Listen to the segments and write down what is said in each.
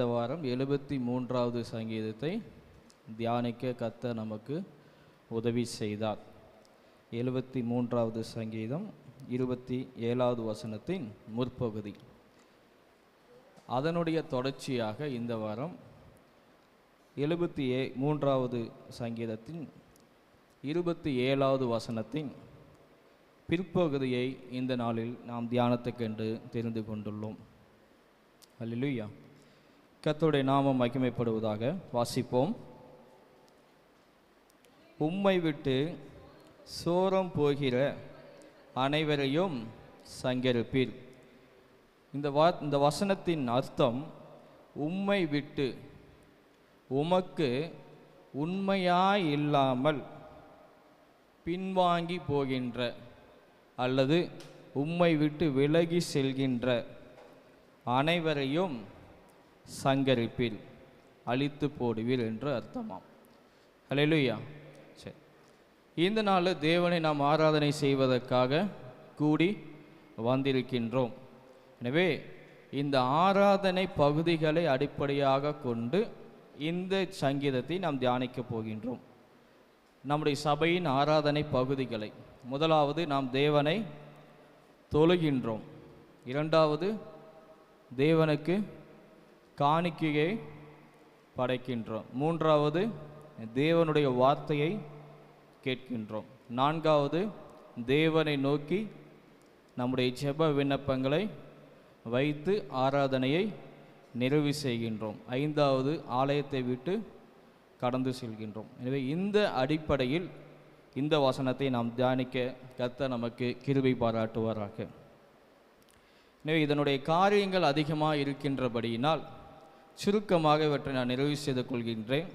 இந்த வாரம் 73வது சங்கீதத்தை தியானிக்க கர்த்தர் நமக்கு உதவி செய்தார். 73வது சங்கீதம் 27வது வசனத்தின் முற்பகுதி. அதனுடைய தொடர்ச்சியாக இந்த வாரம் 73வது சங்கீதத்தின் 27வது வசனத்தின் பிற்பகுதியை இந்த நாளில் நாம் தியானத்துக்கென்று தெரிந்து கொண்டுள்ளோம். அல்லேலூயா. கர்த்தருடைய நாமம் மகிமைப்படுவதாக. வாசிப்போம். உம்மை விட்டு சோரம் போகிற அனைவரையும் சங்கரிப்பீர். இந்த வசனத்தின் அர்த்தம், உம்மை விட்டு, உமக்கு உண்மையாய் இல்லாமல் பின்வாங்கி போகின்ற அல்லது உம்மை விட்டு விலகி செல்கின்ற அனைவரையும் சங்கரிப்பீர், அழித்து போடுவீர் என்று அர்த்தமாம். அல்லேலூயா. சரி, இந்த நாள் தேவனை நாம் ஆராதனை செய்வதற்காக கூடி வந்திருக்கின்றோம். எனவே இந்த ஆராதனை பகுதிகளை அடிப்படையாக கொண்டு இந்த சங்கீதத்தை நாம் தியானிக்கப் போகின்றோம். நம்முடைய சபையின் ஆராதனை பகுதிகளை, முதலாவது நாம் தேவனை தொழுகின்றோம், இரண்டாவது தேவனுக்கு காணிக்கையை படைக்கின்றோம், மூன்றாவது தேவனுடைய வார்த்தையை கேட்கின்றோம், நான்காவது தேவனை நோக்கி நம்முடைய ஜெப விண்ணப்பங்களை வைத்து ஆராதனையை நிறைவு செய்கின்றோம், ஐந்தாவது ஆலயத்தை விட்டு கடந்து செல்கின்றோம். எனவே இந்த அடிப்படையில் இந்த வசனத்தை நாம் தியானிக்க கர்த்தர் நமக்கு கிருபை பாராட்டுவாராக. எனவே இதனுடைய காரியங்கள் அதிகமாக இருக்கின்றபடியினால் சுருக்கமாக இவற்றை நான் நிறைவு செய்து கொள்கின்றேன்.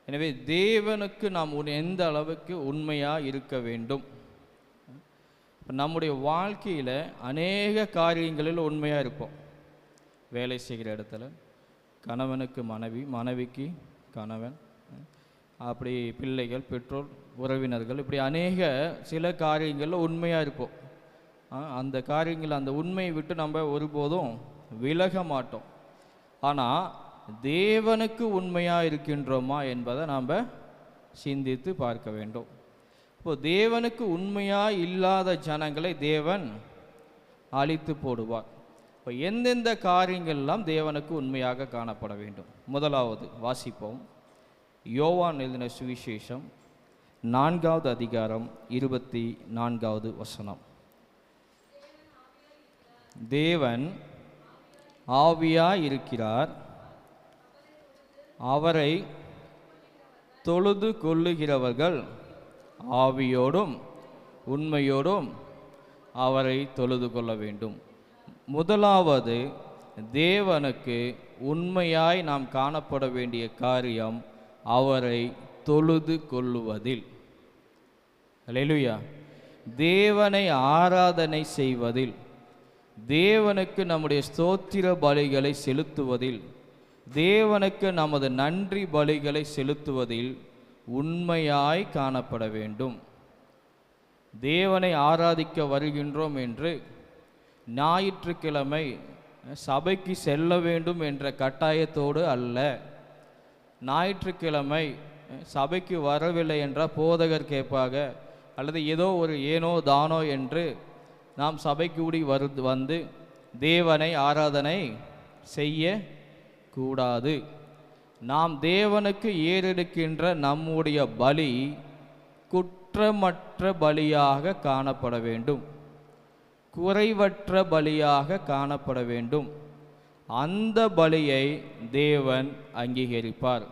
எனவே தேவனுக்கு நாம் எந்த அளவுக்கு உண்மையாக இருக்க வேண்டும். நம்முடைய வாழ்க்கையில் அநேக காரியங்களில் உண்மையாக இருப்போம். வேலை செய்கிற இடத்துல கணவனுக்கு மனைவி, மனைவிக்கு கணவன், அப்படி பிள்ளைகள், பெற்றோர், உறவினர்கள், இப்படி அநேக சில காரியங்களில் உண்மையாக இருப்போம். அந்த காரியங்கள், அந்த உண்மையை விட்டு நம்ம ஒருபோதும் விலக மாட்டோம். ஆனால் தேவனுக்கு உண்மையாக இருக்கின்றோமா என்பதை நாம் சிந்தித்து பார்க்க வேண்டும். இப்போது தேவனுக்கு உண்மையாக இல்லாத ஜனங்களை தேவன் அழித்து போடுவார். இப்போ எந்தெந்த காரியங்கள்லாம் தேவனுக்கு உண்மையாக காணப்பட வேண்டும்? முதலாவது வாசிப்போம். யோவான் எழுதின சுவிசேஷம் 4வது அதிகாரம் 24வது வசனம். தேவன் ஆவியாய் இருக்கிறார், அவரை தொழுது கொள்ளுகிறவர்கள் ஆவியோடும் உண்மையோடும் அவரை தொழுது கொள்ள வேண்டும். முதலாவது, தேவனுக்கு உண்மையாய் நாம் காணப்பட வேண்டிய காரியம் அவரை தொழுது கொள்ளுவதில். அல்லேலூயா. தேவனை ஆராதனை செய்வதில், தேவனுக்கு நம்முடைய ஸ்தோத்திர பலிகளை செலுத்துவதில், தேவனுக்கு நமது நன்றி பலிகளை செலுத்துவதில் உண்மையாய் காணப்பட வேண்டும். தேவனை ஆராதிக்க வருகின்றோம் என்று ஞாயிற்றுக்கிழமை சபைக்கு செல்ல வேண்டும் என்ற கட்டாயத்தோடு அல்ல. ஞாயிற்றுக்கிழமை சபைக்கு வரவில்லை என்றால் போதகர் கேட்பாக, அல்லது ஏனோ தானோ என்று நாம் சபை கூடி வந்து தேவனை ஆராதனை செய்ய கூடாது. நாம் தேவனுக்கு ஏறெடுக்கின்ற நம்முடைய பலி குற்றமற்ற பலியாக காணப்பட வேண்டும், குறைவற்ற பலியாக காணப்பட வேண்டும். அந்த பலியை தேவன் அங்கீகரிப்பார்.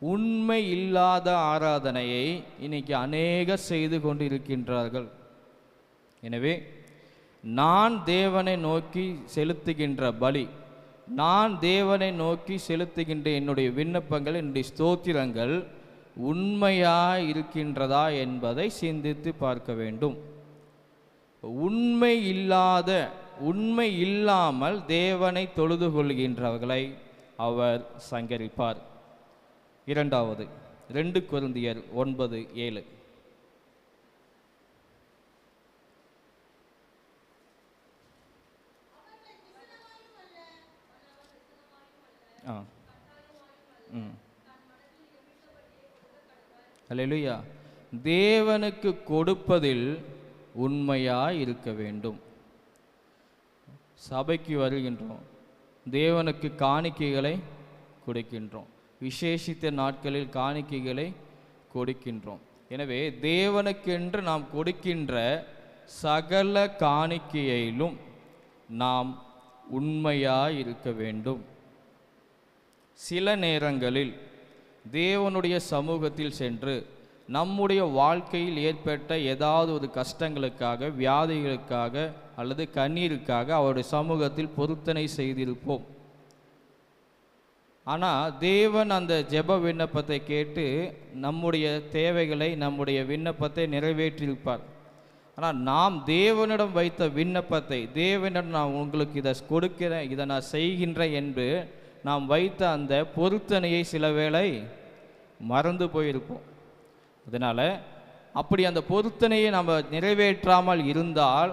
உண்மை இல்லாத ஆராதனையை இன்னைக்கு அநேகர் செய்து கொண்டிருக்கின்றார்கள். எனவே நான் தேவனை நோக்கி செலுத்துகின்ற பலி, நான் தேவனை நோக்கி செலுத்துகின்ற என்னுடைய விண்ணப்பங்கள், என்னுடைய ஸ்தோத்திரங்கள் உண்மையாக இருக்கின்றதா என்பதை சிந்தித்து பார்க்க வேண்டும். உண்மை இல்லாமல் தேவனை தொழுது கொள்கின்றவர்களை அவர் சங்கரிப்பார். இரண்டாவது, 2 கொரிந்தியர் 9:7. ஆ ம் அல்லேலூயா. தேவனுக்கு கொடுப்பதில் உண்மையாய் இருக்க வேண்டும். சபைக்கு வருகின்றோம், தேவனுக்கு காணிக்கைகளை கொடுக்கின்றோம், விசேஷித்த நாட்களில் காணிக்கைகளை கொடுக்கின்றோம். எனவே தேவனுக்கென்று நாம் கொடுக்கின்ற சகல காணிக்கையிலும் நாம் உண்மையாய் இருக்க வேண்டும். சில நேரங்களில் தேவனுடைய சமூகத்தில் சென்று நம்முடைய வாழ்க்கையில் ஏற்பட்ட ஏதாவது ஒரு கஷ்டங்களுக்காக, வியாதிகளுக்காக அல்லது கண்ணீருக்காக அவருடைய சமூகத்தில் பொருத்தனை செய்திருப்போம். ஆனால் தேவன் அந்த ஜெப விண்ணப்பத்தை கேட்டு நம்முடைய தேவைகளை, நம்முடைய விண்ணப்பத்தை நிறைவேற்றியிருப்பார். ஆனால் நாம் தேவனிடம் வைத்த விண்ணப்பத்தை, தேவனிடம் நான் உங்களுக்கு இதை கொடுக்கிறேன், இதை நான் செய்கின்றேன் என்று நாம் வைத்த அந்த பொருத்தனையை சில வேளை மறந்து போயிருப்போம். அதனால் அப்படி அந்த பொருத்தனையை நம்ம நிறைவேற்றாமல் இருந்தால்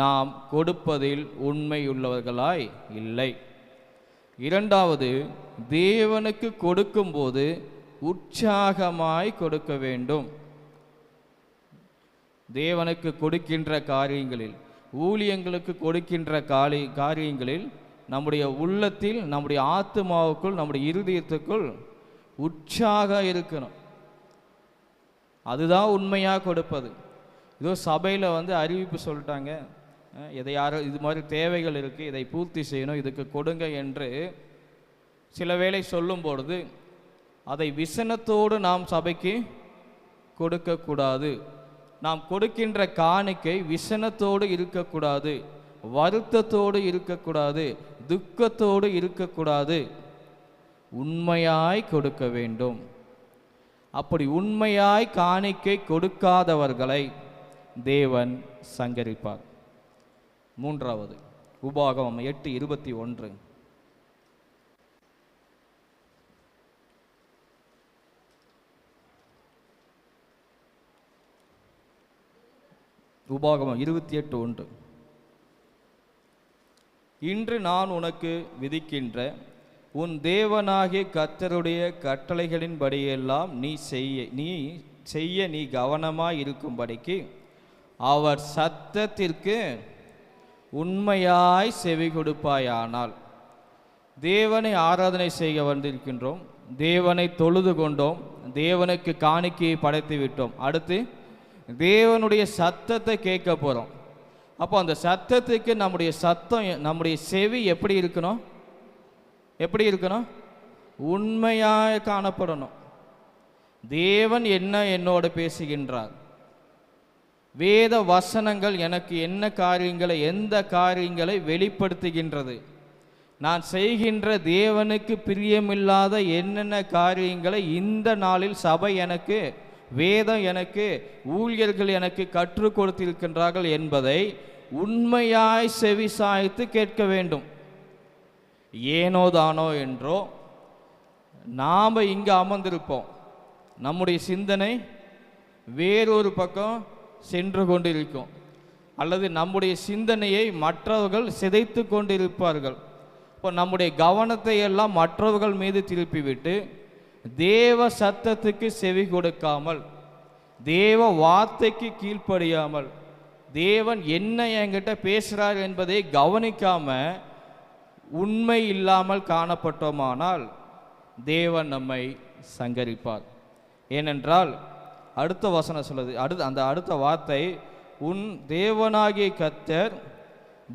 நாம் கொடுப்பதில் உண்மையுள்ளவர்களாய் இல்லை. இரண்டாவது, தேவனுக்கு கொடுக்கும்போது உற்சாகமாய் கொடுக்க வேண்டும். தேவனுக்கு கொடுக்கின்ற காரியங்களில், ஊழியங்களுக்கு கொடுக்கின்ற காரியங்களில் நம்முடைய உள்ளத்தில், நம்முடைய ஆத்துமாவுக்குள், நம்முடைய இருதயத்துக்குள் உற்சாகம் இருக்கணும். அதுதான் உண்மையாக கொடுப்பது. இதோ சபையில் அறிவிப்பு சொல்லிட்டாங்க, எதை யாரும் இது மாதிரி தேவைகள் இருக்குது, இதை பூர்த்தி செய்யணும், இதுக்கு கொடுங்க என்று சில வேளை சொல்லும் பொழுது அதை விசனத்தோடு நாம் சபைக்கு கொடுக்கக்கூடாது. நாம் கொடுக்கின்ற காணிக்கை விசனத்தோடு இருக்கக்கூடாது, வருத்தத்தோடு இருக்கக்கூடாது, துக்கத்தோடு இருக்கக்கூடாது. உண்மையாய் கொடுக்க வேண்டும். அப்படி உண்மையாய் காணிக்கை கொடுக்காதவர்களை தேவன் சங்கரிப்பார். மூன்றாவது, உபாகமம் 8:21. உபாகமம் 28:1. இன்று நான் உனக்கு விதிக்கின்ற உன் தேவனாகிய கர்த்தருடைய கட்டளைகளின்படியெல்லாம் நீ செய்ய நீ கவனமாய் இருக்கும்படிக்கு அவர் சத்தத்திற்கு உண்மையாய் செவி கொடுப்பாயானால். தேவனை ஆராதனை செய்ய வந்திருக்கின்றோம், தேவனை தொழுது கொண்டோம், தேவனுக்கு காணிக்கையை படைத்து விட்டோம். அடுத்து தேவனுடைய சத்தத்தை கேட்க போகிறோம். அப்போ அந்த சத்தத்துக்கு நம்முடைய சத்தம், நம்முடைய செவி எப்படி இருக்கணும்? எப்படி இருக்கணும்? உண்மையாக காணப்படணும். தேவன் என்ன என்னோடு பேசுகின்றார், வேத வசனங்கள் எனக்கு என்ன காரியங்களை, எந்த காரியங்களை வெளிப்படுத்துகின்றது, நான் செய்கின்ற தேவனுக்கு பிரியமில்லாத என்னென்ன காரியங்களை இந்த நாளில் சபை எனக்கு, வேதம் எனக்கு, ஊழியர்கள் எனக்கு கற்றுக் கொடுத்திருக்கின்றார்கள் என்பதை உண்மையாய் செவி சாய்த்து கேட்க வேண்டும். ஏனோ தானோ என்றோ நாம் இங்கே அமர்ந்திருப்போம், நம்முடைய சிந்தனை வேறொரு பக்கம் சென்று கொண்டிருக்கும், அல்லது நம்முடைய சிந்தனையை மற்றவர்கள் சிதைத்து கொண்டிருப்பார்கள். இப்போ நம்முடைய கவனத்தை எல்லாம் மற்றவர்கள் மீது திருப்பிவிட்டு தேவ சத்தத்துக்கு செவி கொடுக்காமல், தேவ வார்த்தைக்கு கீழ்ப்படியாமல், தேவன் என்ன என்கிட்ட பேசுகிறார் என்பதை கவனிக்காம உண்மை இல்லாமல் காணப்பட்டோமானால் தேவன் நம்மை சங்கரிப்பார். ஏனென்றால் அடுத்த வசனம் சொல்லுது, அடுத்த வார்த்தை, உன் தேவனாகிய கர்த்தர்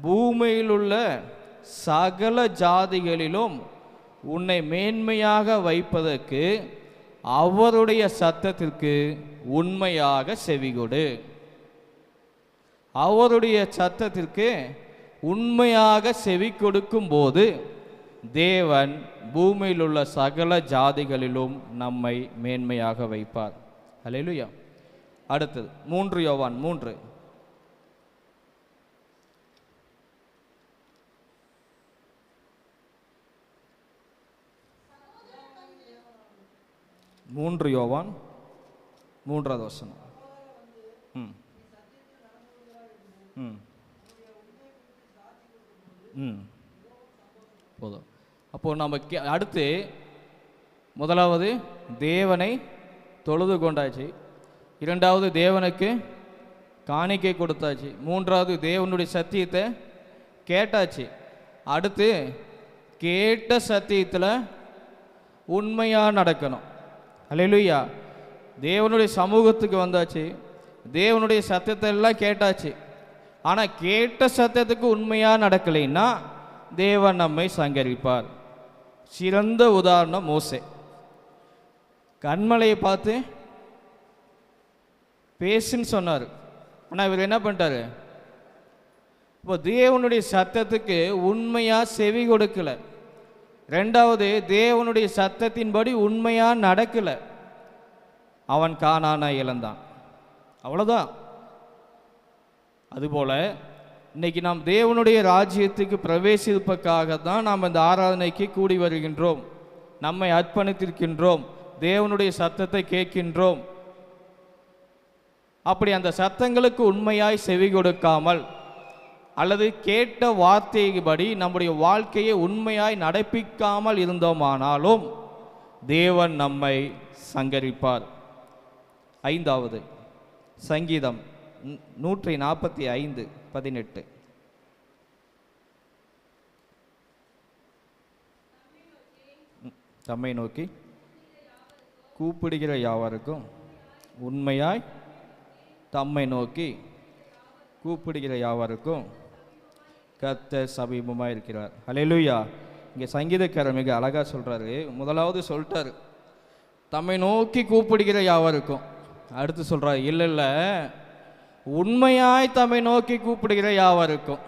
பூமியில் உள்ள சகல ஜாதிகளிலும் உன்னை மேன்மையாக வைப்பதற்கு அவருடைய சத்தத்திற்கு உண்மையாக செவிகொடு. அவருடைய சத்தத்திற்கு உண்மையாக செவி கொடுக்கும் போது தேவன் பூமியில் உள்ள சகல ஜாதிகளிலும் நம்மை மேன்மையாக வைப்பார். அல்லேலூயா. அடுத்தது 3 யோவான் 3. 3 யோவான் 3வது வசனம். ம் ம் ம் போதும். அப்போது நம்ம அடுத்து முதலாவது தேவனை தொழுது கொண்டாச்சு, இரண்டாவது தேவனுக்கு காணிக்கை கொடுத்தாச்சு, மூன்றாவது தேவனுடைய சத்தியத்தை கேட்டாச்சு. அடுத்து கேட்ட சத்தியத்தில் உண்மையாக நடக்கணும். அல்லேலூயா. தேவனுடைய சமூகத்துக்கு வந்தாச்சு, தேவனுடைய சத்தியத்தை எல்லாம் கேட்டாச்சு. ஆனால் கேட்ட சத்தியத்துக்கு உண்மையாக நடக்கலைன்னா தேவன் நம்மை சங்கரிப்பார். சிறந்த உதாரணம் மோசே. கன்மலையை பார்த்து பேசுன்னு சொன்னார், ஆனால் இவர் என்ன பண்ணிட்டாரு? இப்போ தேவனுடைய சத்தத்துக்கு உண்மையாக செவி கொடுக்கல. ரெண்டாவது தேவனுடைய சத்தத்தின்படி உண்மையாக நடக்கலை. அவன் கானானை இழந்தான். அவ்வளோதான். அதுபோல் இன்னைக்கு நாம் தேவனுடைய ராஜ்யத்துக்கு பிரவேசிப்பதற்காக தான் நாம் இந்த ஆராதனைக்கு கூடி வருகின்றோம், நம்மை அர்ப்பணித்திருக்கின்றோம், தேவனுடைய சத்தத்தை கேட்கின்றோம். அப்படி அந்த சத்தங்களுக்கு உண்மையாய் செவி கொடுக்காமல் அல்லது கேட்ட வார்த்தைபடி நம்முடைய வாழ்க்கையை உண்மையாய் நடப்பிக்காமல் இருந்தோமானாலும் தேவன் நம்மை சங்கரிப்பார். ஐந்தாவது சங்கீதம் 145:18. தம்மை நோக்கி கூப்பிடுகிற யாவருக்கும் உண்மையாய் தம்மை நோக்கி கூப்பிடுகிற யாவருக்கும் கர்த்தர் சமீபமாக இருக்கிறார். அல்லேலூயா. இங்கே சங்கீதக்காரர் மிக அழகாக சொல்கிறாரு. முதலாவது சொல்லிட்டார் தம்மை நோக்கி கூப்பிடுகிற யாவருக்கும். அடுத்து சொல்கிறார் இல்லை உண்மையாய் தம்மை நோக்கி கூப்பிடுகிற யாவருக்கும்.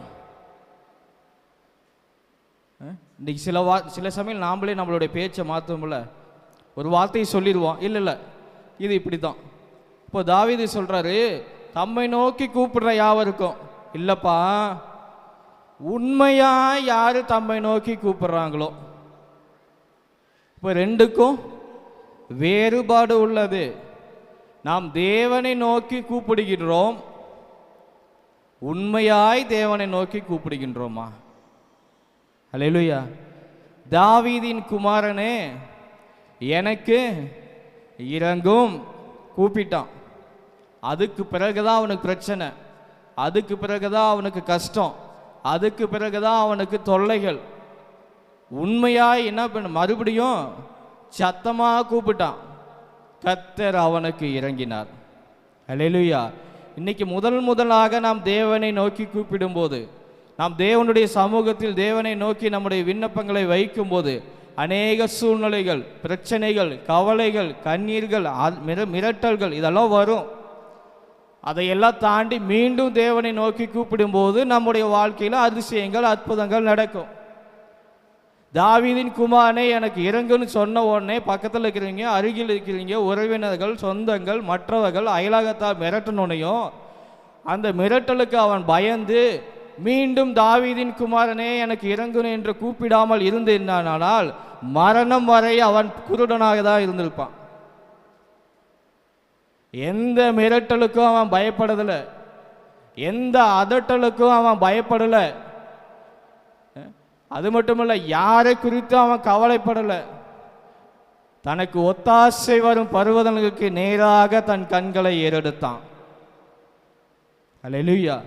இன்றைக்கி சில சமயம் நாமளே நம்மளுடைய பேச்சை மாற்றோம்ல, ஒரு வார்த்தையை சொல்லிடுவோம், இல்லை இது இப்படி தான். இப்போ தாவீது சொல்கிறாரு தம்மை நோக்கி கூப்பிடுற யாவருக்கும். இல்லைப்பா, உண்மையாக யார் தம்மை நோக்கி கூப்பிடுறாங்களோ. இப்போ ரெண்டுக்கும் வேறுபாடு உள்ளது. நாம் தேவனை நோக்கி கூப்பிடுகின்றோம், உண்மையாய் தேவனை நோக்கி கூப்பிடுகின்றோமா? அல்லேலூயா. தாவீதின் குமாரனே எனக்கு இரங்கும் கூப்பிட்டான். அதுக்கு பிறகுதான் அவனுக்கு பிரச்சனை, அதுக்கு பிறகுதான் அவனுக்கு கஷ்டம், அதுக்கு பிறகுதான் அவனுக்கு தொல்லைகள். உண்மையாய் என்ன பண்ண மறுபடியும் சத்தமாக கூப்பிட்டான், கர்த்தர் அவனுக்கு இறங்கினார். அல்லேலூயா. இன்னைக்கு முதலாக நாம் தேவனை நோக்கி கூப்பிடும்போது, நாம் தேவனுடைய சமூகத்தில் தேவனை நோக்கி நம்முடைய விண்ணப்பங்களை வைக்கும்போது அநேக சூழ்நிலைகள், பிரச்சனைகள், கவலைகள், கண்ணீர்கள், மிரட்டல்கள் இதெல்லாம் வரும். அதையெல்லாம் தாண்டி மீண்டும் தேவனை நோக்கி கூப்பிடும்போது நம்முடைய வாழ்க்கையில் அதிசயங்கள், அற்புதங்கள் நடக்கும். தாவீதின் குமாரனே எனக்கு இறங்குன்னு சொன்ன உடனே பக்கத்தில் இருக்கிறீங்க, அருகில் இருக்கிறீங்க, உறவினர்கள், சொந்தங்கள், மற்றவர்கள், அயலாகத்தால் மிரட்டணுனையும் அந்த மிரட்டலுக்கு அவன் பயந்து மீண்டும் தாவீதின் குமாரனே எனக்கு இறங்கணும் என்று கூப்பிடாமல் இருந்தானால் மரணம் வரை அவன் குருடனாக தான் இருந்திருப்பான். எந்த மிரட்டலுக்கும் அவன் பயப்படலை, எந்த அதட்டலுக்கும் அவன் பயப்படலை. அது மட்டுமல்ல, யாரை குறித்து அவன் கவலைப்படலை. தனக்கு ஒத்தாசை வரும் பர்வதங்களுக்கு நேராக தன் கண்களை ஏறெடுத்தான். அல்லேலூயா.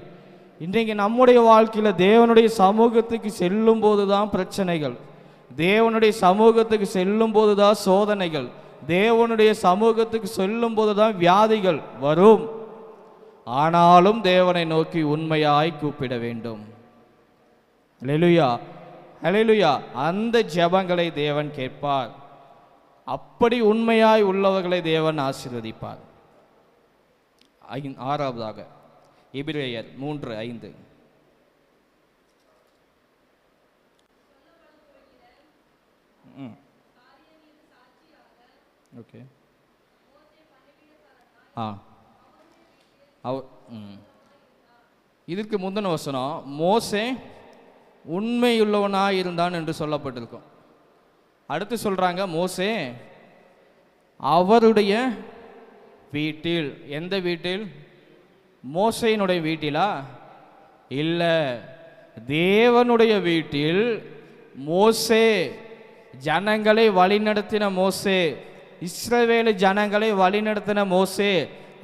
இன்றைக்கு நம்முடைய வாழ்க்கையில் தேவனுடைய சமூகத்துக்கு செல்லும் போது தான் பிரச்சனைகள், தேவனுடைய சமூகத்துக்கு செல்லும் போது தான் சோதனைகள், தேவனுடைய சமூகத்துக்கு செல்லும் போது தான் வியாதிகள் வரும். ஆனாலும் தேவனை நோக்கி உண்மையாய் கூப்பிட வேண்டும். அல்லேலூயா, அல்லேலூயா. அந்த ஜெபங்களை தேவன் கேட்பார். அப்படி உண்மையாய் உள்ளவர்களை தேவன் ஆசீர்வதிப்பார். ஆறாவதாக எபிரேயர் 3:5. ஓகே. இதற்கு முந்தின வசனம் மோசே உண்மையுள்ளவனாய் இருந்தான் என்று சொல்லப்பட்டிருக்கும். அடுத்து சொல்றாங்க மோசே அவருடைய வீட்டில். எந்த வீட்டில்? மோசேயினுடைய வீட்டிலா? இல்லை, தேவனுடைய வீட்டில் மோசே ஜனங்களை வழிநடத்தின மோசே, இஸ்ரவேல் ஜனங்களை வழிநடத்தின மோசே,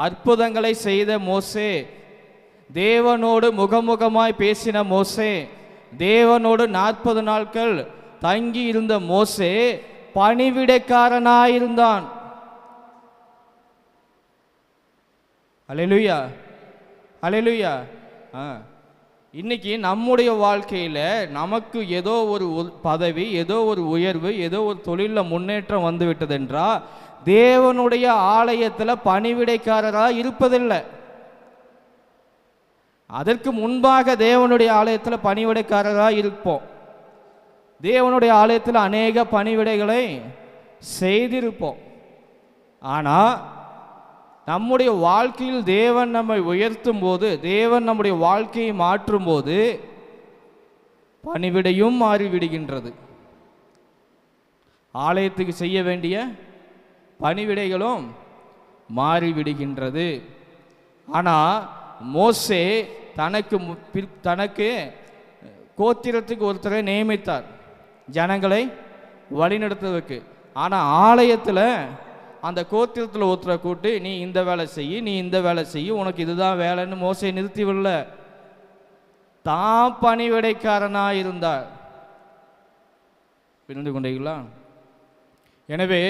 அற்புதங்களை செய்த மோசே, தேவனோடு முகமுகமாய் பேசின மோசே, தேவனோடு 40 நாட்கள் தங்கி இருந்த மோசே பணிவிடைக்காரனாயிருந்தான். அல்லேலூயா, அல்லேலூயா. இன்னைக்கு நம்முடைய வாழ்க்கையில் நமக்கு ஏதோ ஒரு பதவி, ஏதோ ஒரு உயர்வு, ஏதோ ஒரு தொழிலில் முன்னேற்றம் வந்து விட்டதென்றால் தேவனுடைய ஆலயத்தில் பணிவிடைக்காரராக இருப்பதில்லை. அதற்கு முன்பாக தேவனுடைய ஆலயத்தில் பணிவிடைக்காரராக இருப்போம். தேவனுடைய ஆலயத்தில் அநேக பணிவிடைகளை செய்திருப்போம். ஆனால் நம்முடைய வாழ்க்கையில் தேவன் நம்மை உயர்த்தும் போது, தேவன் நம்முடைய வாழ்க்கையை மாற்றும் போது பணிவிடையும் மாறிவிடுகின்றது. ஆலயத்துக்கு செய்ய வேண்டிய பணிவிடைகளும் மாறிவிடுகின்றது. ஆனால் மோசே தனக்கு கோத்திரத்துக்கு ஒருத்தரை நியமித்தார் ஜனங்களை வழிநடத்துவதற்கு. ஆனால் ஆலயத்தில் அந்த கோத்திரத்தில் ஒருத்தரை கூட்டு, நீ இந்த வேலை செய்ய, நீ இந்த வேலை செய்ய, உனக்கு இதுதான் வேலைன்னு மோசே நிறுத்திவிடல. தான் பணிவிடைக்காரனாக இருந்தார். புரிந்து கொண்டீங்களா? எனவே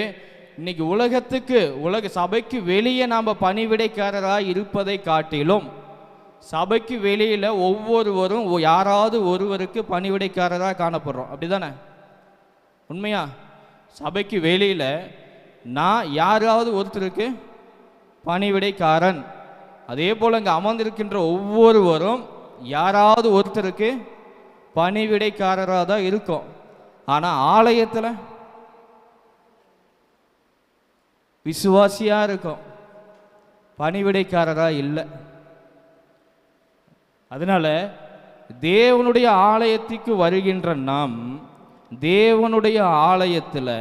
இன்னைக்கு உலக சபைக்கு வெளியே நாம் பணிவிடைக்காரராக இருப்பதை காட்டிலும் சபைக்கு வெளியில் ஒவ்வொருவரும் யாராவது ஒருவருக்கு பணிவிடைக்காரராக காணப்படுறோம். அப்படி தானே? உண்மையா? சபைக்கு வெளியில் நான் யாராவது ஒருத்தருக்கு பணிவிடைக்காரன். அதே போல் இங்கே அமர்ந்திருக்கின்ற ஒவ்வொருவரும் யாராவது ஒருத்தருக்கு பணிவிடைக்காரராக தான் இருக்கும். ஆனால் ஆலயத்தில் விசுவாசியாக இருக்கும், பணிவிடைக்காரராக இல்லை. அதனால தேவனுடைய ஆலயத்துக்கு வருகின்ற நாம் தேவனுடைய ஆலயத்தில்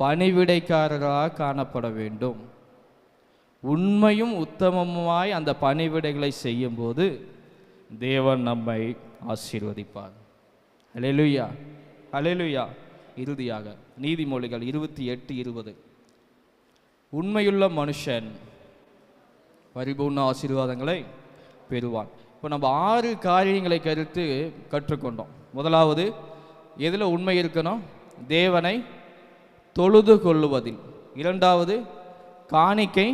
பணிவிடைக்காரராக காணப்பட வேண்டும். உண்மையும் உத்தமமாய் அந்த பணிவிடைகளை செய்யும்போது தேவன் நம்மை ஆசீர்வதிப்பார். அல்லேலூயா, அல்லேலூயா. இறுதியாக நீதிமொழிகள் 28:20, உண்மையுள்ள மனுஷன் பரிபூர்ண ஆசீர்வாதங்களை பெறுவான். இப்போ நம்ம 6 காரியங்களை கற்றுக்கொண்டோம். முதலாவது, எதில் உண்மை இருக்கணும்? தேவனை தொழுது கொள்ளுவதில். இரண்டாவது, காணிக்கை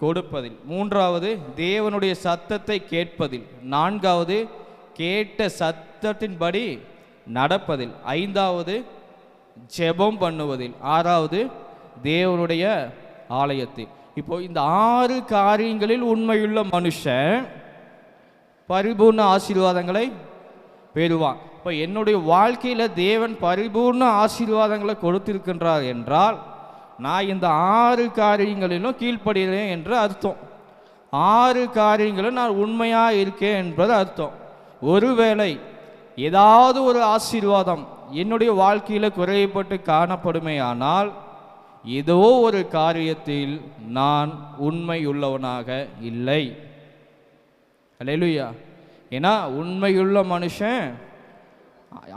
கொடுப்பதில். மூன்றாவது, தேவனுடைய சத்தத்தை கேட்பதில். நான்காவது, கேட்ட சத்தத்தின்படி நடப்பதில். ஐந்தாவது, ஜெபம் பண்ணுவதில். ஆறாவது, தேவனுடைய ஆலயத்தில். இப்போ இந்த 6 காரியங்களில் உண்மையுள்ள மனுஷன் பரிபூர்ண ஆசீர்வாதங்களை பெறுவான். இப்போ என்னுடைய வாழ்க்கையில் தேவன் பரிபூர்ண ஆசீர்வாதங்களை கொடுத்திருக்கின்றார் என்றால் நான் இந்த 6 காரியங்களிலும் கீழ்ப்படுகிறேன் என்று அர்த்தம். 6 காரியங்களும் நான் உண்மையாக இருக்கேன் என்பது அர்த்தம். ஒருவேளை ஏதாவது ஒரு ஆசீர்வாதம் என்னுடைய வாழ்க்கையில் குறைபட்டு காணப்படுமே ஆனால் ஏதோ ஒரு காரியத்தில் நான் உண்மையுள்ளவனாக இல்லை. அல்லேலூயா. ஏன்னா உண்மையுள்ள மனுஷன்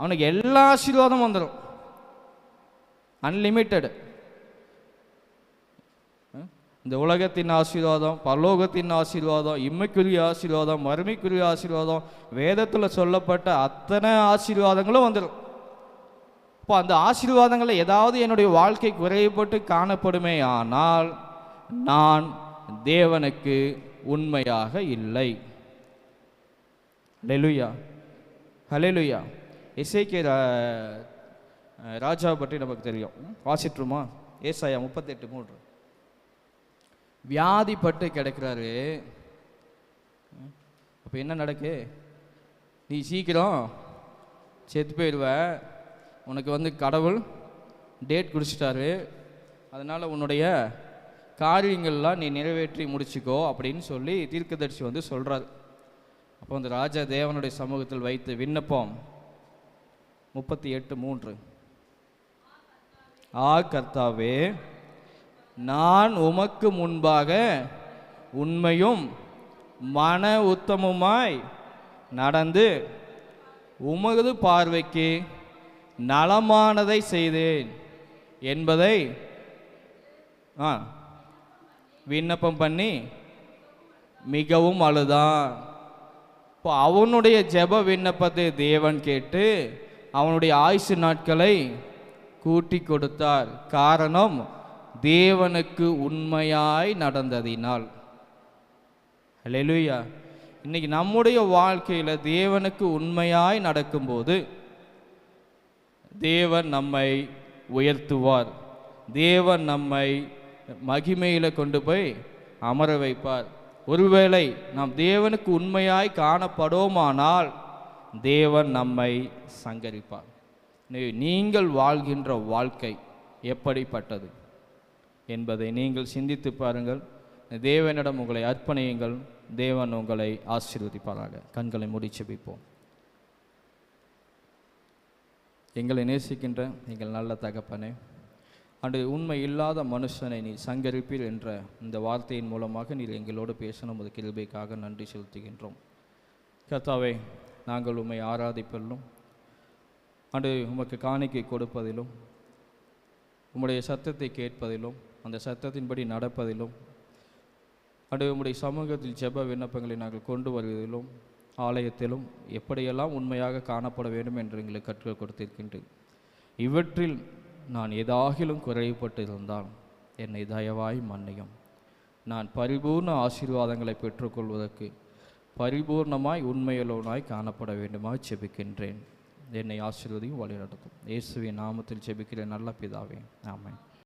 அவனுக்கு எல்லா ஆசீர்வாதம் வந்துடும், அன்லிமிட்டெடு. இந்த உலகத்தின் ஆசீர்வாதம், பரலோகத்தின் ஆசீர்வாதம், இம்மைக்குரிய ஆசீர்வாதம், மறுமைக்குரிய ஆசீர்வாதம், வேதத்தில் சொல்லப்பட்ட அத்தனை ஆசீர்வாதங்களும் வந்துடும். இப்போ அந்த ஆசீர்வாதங்களில் ஏதாவது என்னுடைய வாழ்க்கை குறைபட்டு காணப்படுமே ஆனால் நான் தேவனுக்கு உண்மையாக இல்லை. ஹல்லேலூயா, ஹல்லேலூயா. எசேக்கியா ராஜாவை பற்றி நமக்கு தெரியும், வாசிட்டுருமா? ஏசாயா 38:3. வியாதிப்பட்டு கிடக்கிறாரு. அப்போ என்ன நடக்கு? நீ சீக்கிரம் செத்து போயிடுவ, உனக்கு கடவுள் டேட் குடிச்சிட்டாரு, அதனால் உன்னுடைய காரியங்கள்லாம் நீ நிறைவேற்றி முடிச்சுக்கோ அப்படின்னு சொல்லி தீர்க்கதரிசி சொல்கிறார். அப்போ அந்த ராஜா தேவனுடைய சமூகத்தில் வைத்து விண்ணப்பம் 38:3. கர்த்தாவே, நான் உமக்கு முன்பாக உண்மையும் மன உத்தமுமாய் நடந்து உமது பார்வைக்கு நலமானதை செய்தேன் என்பதை விண்ணப்பம் பண்ணி மிகவும் அழுதான். இப்போ அவனுடைய ஜெப விண்ணப்பத்தை தேவன் கேட்டு அவனுடைய ஆயுசு நாட்களை கூட்டி கொடுத்தார். காரணம், தேவனுக்கு உண்மையாய் நடந்ததினால். ஹல்லேலூயா. இன்னைக்கு நம்முடைய வாழ்க்கையில் தேவனுக்கு உண்மையாய் நடக்கும்போது தேவன் நம்மை உயர்த்துவார். தேவன் நம்மை மகிமையில் கொண்டு போய் அமர வைப்பார். ஒருவேளை நாம் தேவனுக்கு உண்மையாய் காணப்படுவோமானால் தேவன் நம்மை சங்கரிப்பார். நீங்கள் வாழ்கின்ற வாழ்க்கை எப்படிப்பட்டது என்பதை நீங்கள் சிந்தித்து பாருங்கள். தேவனிடம் உங்களை அர்ப்பணியுங்கள். தேவன் உங்களை ஆசீர்வதிப்பாராக. கண்களை மூடி ஜெபிப்போம். எங்களை நேசிக்கின்ற எங்கள் நல்ல தகப்பனே, அன்று உண்மை இல்லாத மனுஷனை நீ சங்கரிப்பீர் என்ற இந்த வார்த்தையின் மூலமாக நீர் எங்களோடு பேசணும். அது கிருபைக்காக நன்றி செலுத்துகின்றோம். கர்த்தாவே, நாங்கள் உம்மை ஆராதிப்பதிலும் அன்று உமக்கு காணிக்கை கொடுப்பதிலும் உம்முடைய சத்தத்தை கேட்பதிலும் அந்த சத்தத்தின்படி நடப்பதிலும் அன்று உம்முடைய சமூகத்தில் ஜெப விண்ணப்பங்களை நாங்கள் கொண்டு வருவதிலும் ஆலயத்திலும் எப்படியெல்லாம் உண்மையாக காணப்பட வேண்டும் என்று எங்களுக்கு கற்றுக் கொடுத்திருக்கின்றேன். இவற்றில் நான் ஏதாகிலும் குறைபட்டு இருந்தால் என்னை தயவாய் மன்னியும். நான் பரிபூர்ண ஆசீர்வாதங்களை பெற்றுக்கொள்வதற்கு பரிபூர்ணமாய் உண்மையுள்ளவனாய் காணப்பட வேண்டுமாய் ஜெபிக்கின்றேன். என்னை ஆசீர்வதியும் வழிநடத்தும். இயேசுவின் நாமத்தில் ஜெபிக்கிறேன் நல்ல பிதாவே, ஆமென்.